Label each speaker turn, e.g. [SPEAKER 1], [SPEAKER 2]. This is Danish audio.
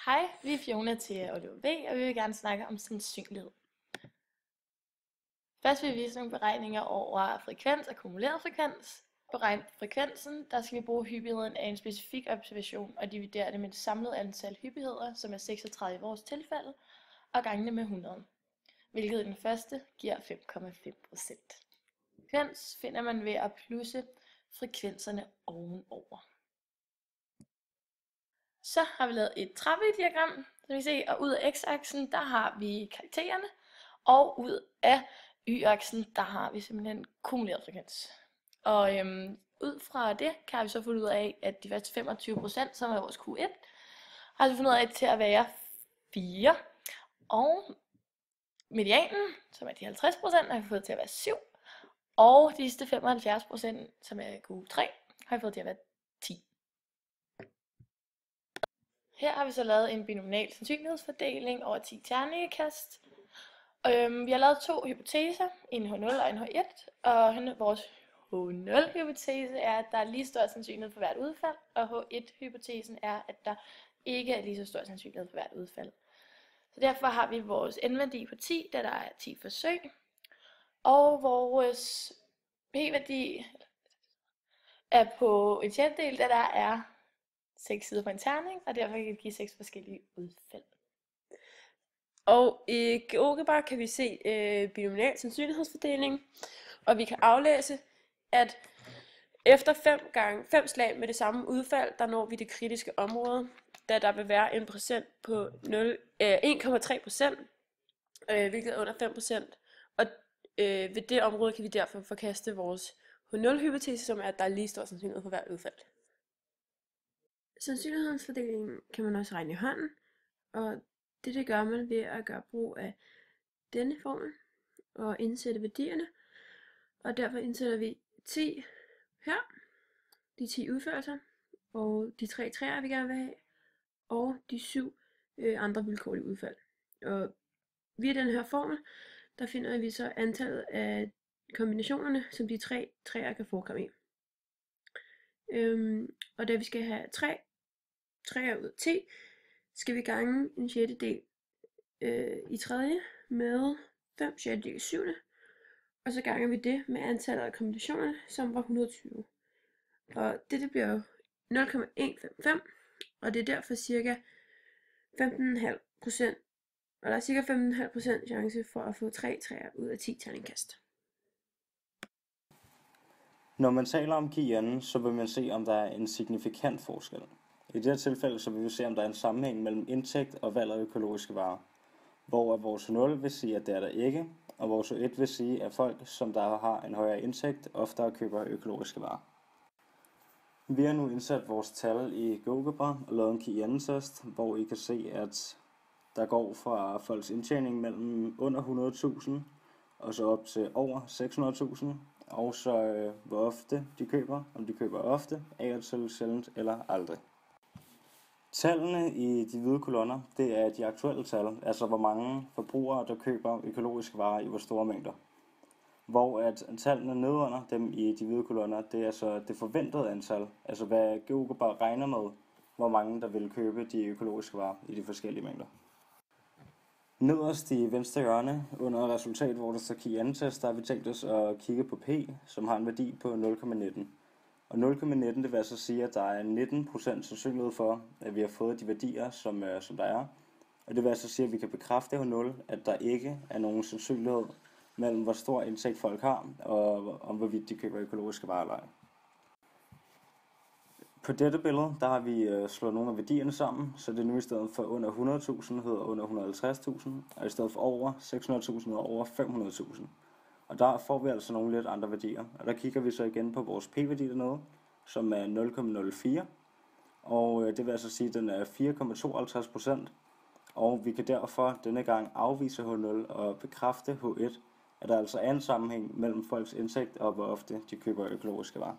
[SPEAKER 1] Hej, vi er Fiona til Oliver V, og vi vil gerne snakke om sandsynlighed. Først vil vi vise nogle beregninger over frekvens og kumuleret frekvens. Beregn frekvensen, der skal vi bruge hyppigheden af en specifik observation og dividere det med det samlede antal hyppigheder, som er 36 i vores tilfælde, og gange det med 100, hvilket i den første giver 5,5%. Frekvens finder man ved at plusse frekvenserne ovenover. Så har vi lavet et trappediagram, som vi se, og ud af x-aksen, der har vi karaktererne, og ud af y-aksen, der har vi simpelthen kumuleret frekvens. Og ud fra det kan vi så finde ud af, at de første 25%, som er vores Q1, har vi fundet ud af til at være 4. Og medianen, som er de 50%, har vi fået til at være 7. Og de sidste 75%, som er Q3, har vi fået til at være 10. Her har vi så lavet en binomial sandsynlighedsfordeling over 10 terningekast. Vi har lavet 2 hypoteser, en H0 og en H1, og vores H0-hypotese er, at der er lige stor sandsynlighed for hvert udfald, og H1-hypotesen er, at der ikke er lige så stor sandsynlighed for hvert udfald. Så derfor har vi vores n-værdi på 10, da der er 10 forsøg, og vores p-værdi er på en sjettedel, da der er 6 sider på en terning, og derfor kan det give 6 forskellige udfald.
[SPEAKER 2] Og i GeoGebra kan vi se binomial sandsynlighedsfordeling, og vi kan aflæse, at efter 5 slag med det samme udfald, der når vi det kritiske område, da der vil være en procent på 1,3%, hvilket er under 5%. Og ved det område kan vi derfor forkaste vores H0-hypotese, som er, at der er lige stor sandsynlighed for hvert udfald. Sandsynlighedsfordelingen kan man også regne i hånden, og det gør man ved at gøre brug af denne formel og indsætte værdierne. Og derfor indsætter vi 10 her, de 10 udførelser, og de 3 træer, vi gerne vil have, og de 7 andre vilkårlige udfald. Og via den her formel, der finder vi så antallet af kombinationerne, som de 3 træer kan forekomme i. Og da vi skal have 3 træer ud af 10, skal vi gange en sjettedel i tredje med 5 sjettedel i syvende, og så ganger vi det med antallet af kombinationer, som var 120. Og det bliver jo 0,155, og det er derfor cirka 15,5%, og der er cirka 15,5% chance for at få 3 træer ud af 10 terningkast.
[SPEAKER 3] Når man taler om KIN, så vil man se, om der er en signifikant forskel. I det her tilfælde så vil vi se, om der er en sammenhæng mellem indtægt og valg af økologiske varer. Hvor vores 0 vil sige, at det er der ikke, og vores 1 vil sige, at folk, som der har en højere indtægt, oftere køber økologiske varer. Vi har nu indsat vores tal i GeoGebra og lavet en KIN-test, hvor I kan se, at der går fra folks indtjening mellem under 100.000 og så op til over 600.000, og så hvor ofte de køber, om de køber ofte, af og til, sjældent eller aldrig. Tallene i de hvide kolonner, det er de aktuelle tal, altså hvor mange forbrugere, der køber økologiske varer i hvor store mængder. Hvor at tallene nedenunder dem i de hvide kolonner, det er så det forventede antal, altså hvad GeoGebra regner med, hvor mange der vil købe de økologiske varer i de forskellige mængder. Nederst i venstre hjørne under resultat, hvor der står KIN-test, der har vi tænkt os at kigge på P, som har en værdi på 0,19. Og 0,19 det vil altså sige, at der er 19% sandsynlighed for, at vi har fået de værdier, som der er. Og det vil altså sige, at vi kan bekræfte af 0, at der ikke er nogen sandsynlighed mellem, hvor stor indtægt folk har, og om hvorvidt de køber økologiske varer eller ej. På dette billede, der har vi slået nogle af værdierne sammen, så det er nu i stedet for under 100.000 hedder under 150.000, og i stedet for over 600.000 hedder over 500.000. Og der får vi altså nogle lidt andre værdier. Og der kigger vi så igen på vores p-værdi dernede, som er 0,04. Og det vil altså sige, at den er 4,52%. Og vi kan derfor denne gang afvise H0 og bekræfte H1, at der altså er en sammenhæng mellem folks indtægt og hvor ofte de køber økologiske varer.